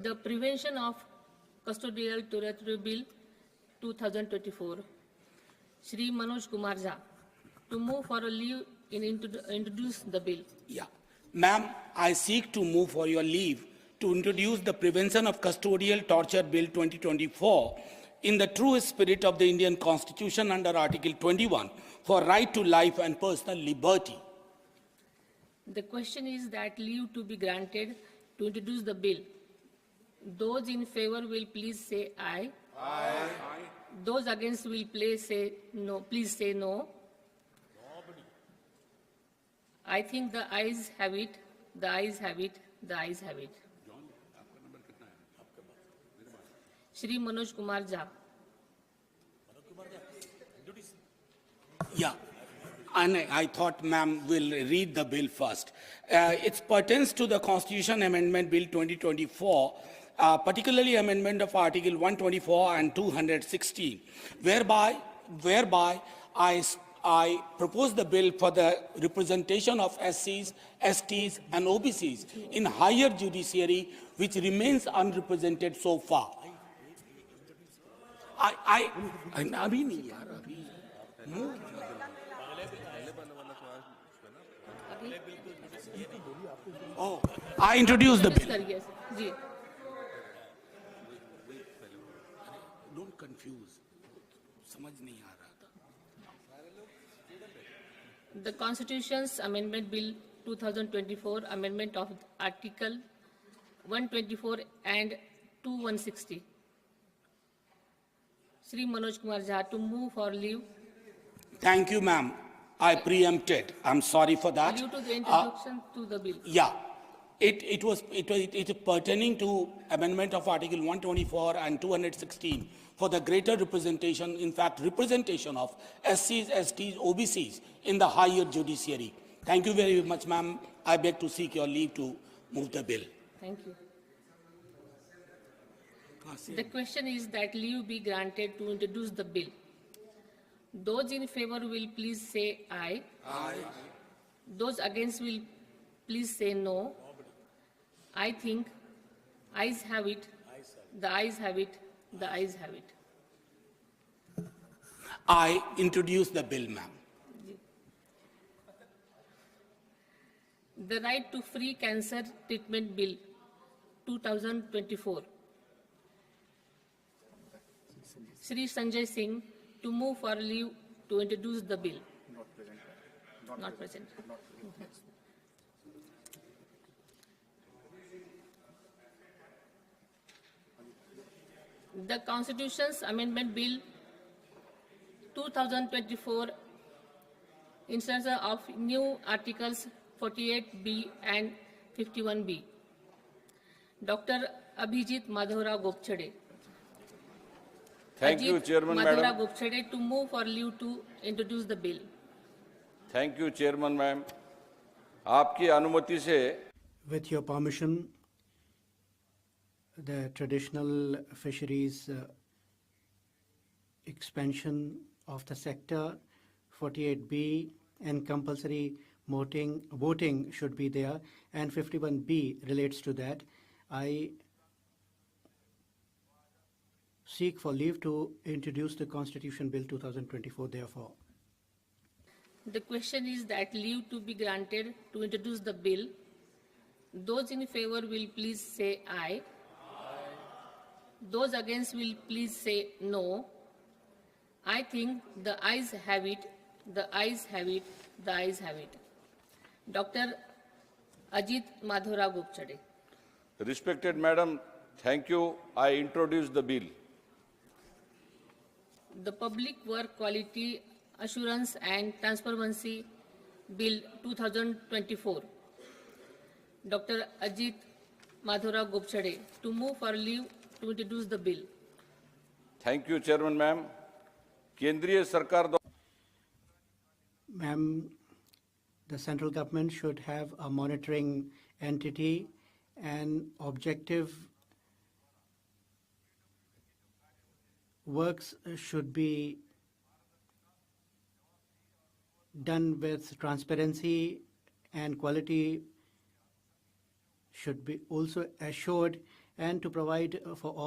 The Prevention of Custodial Torture Bill 2024, Shri Manoj Kumar Jha, to move for a leave in introduce the bill. Yeah. Ma'am, I seek to move for your leave to introduce the Prevention of Custodial Torture Bill 2024 in the true spirit of the Indian Constitution under Article 21 for right to life and personal liberty. The question is that leave to be granted to introduce the bill. Those in favor will please say aye. Aye. Those against will please say no. Please say no. I think the ayes have it. The ayes have it. The ayes have it. Shri Manoj Kumar Jha. Yeah. And I thought ma'am will read the bill first. It pertains to the Constitution Amendment Bill 2024, particularly amendment of Article 124 and 216, whereby I propose the bill for the representation of SCs, STs, and OBCs in higher judiciary, which remains unrepresented so far. Oh, I introduce the bill. Yes, ji. Don't confuse. समझ नहीं आ रहा था. The Constitution's Amendment Bill 2024, amendment of Article 124 and 2160. Shri Manoj Kumar Jha, to move for leave. Thank you, ma'am. I preempted. I'm sorry for that. Due to the introduction to the bill. Yeah. It is pertaining to amendment of Article 124 and 216 for the greater representation, in fact, representation of SCs, STs, OBCs in the higher judiciary. Thank you very much, ma'am. I beg to seek your leave to move the bill. Thank you. The question is that leave be granted to introduce the bill. Those in favor will please say aye. Aye. Those against will please say no. I think ayes have it. The ayes have it. The ayes have it. I introduce the bill, ma'am. The Right to Free Cancer Treatment Bill 2024. Shri Sanjay Singh, to move for leave to introduce the bill. Not present. The Constitution's Amendment Bill 2024, insertion of new articles 48B and 51B. Dr. Abhijit Madhavra Gopchade. Thank you, Chairman, Madhavra Madam. Gopchade, to move for leave to introduce the bill. Thank you, Chairman, ma'am. आपकी अनुमति से With your permission, the traditional fisheries expansion of the sector, 48B, and compulsory voting should be there, and 51B relates to that. I seek for leave to introduce the Constitution Bill 2024, therefore. The question is that leave to be granted to introduce the bill. Those in favor will please say aye. Those against will please say no. I think the ayes have it. The ayes have it. The ayes have it. Dr. Ajit Madhavra Gopchade. Respected Madam, thank you. I introduce the bill. The Public Work Quality Assurance and Transparency Bill 2024. Dr. Ajit Madhavra Gopchade, to move for leave to introduce the bill. Thank you, Chairman, ma'am. केंद्रीय सरकार Ma'am, the central government should have a monitoring entity and objective works should be done with transparency, and quality should be also assured, and to provide for all